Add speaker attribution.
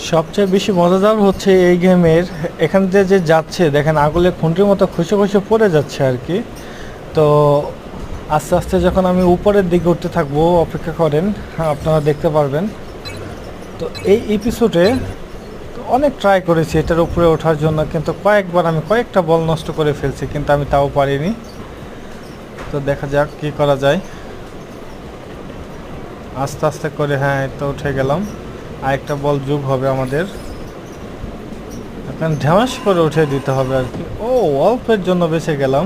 Speaker 1: সবচেয়ে বেশি মজাদার হচ্ছে এই গেমের এখান দিয়ে যে যাচ্ছে দেখেন আগুলে খুন্তির মতো খসে খসে পড়ে যাচ্ছে আর কি। তো আস্তে আস্তে যখন আমি উপরের দিকে উঠতে থাকবো অপেক্ষা করেন, হ্যাঁ আপনারা দেখতে পারবেন। তো এই এপিসোডে অনেক ট্রাই করেছি এটার উপরে ওঠার জন্য, কিন্তু কয়েকবার আমি কয়েকটা বল নষ্ট করে ফেলছি, কিন্তু আমি তাও পারিনি। তো দেখা যাক কি করা যায়। আস্তে আস্তে করে, হ্যাঁ এই তো উঠে গেলাম। আরেকটা বল যোগ হবে আমাদের, এখন ঢেমাস করে উঠে দিতে হবে আর কি। ও অল্পের জন্য বেঁচে গেলাম।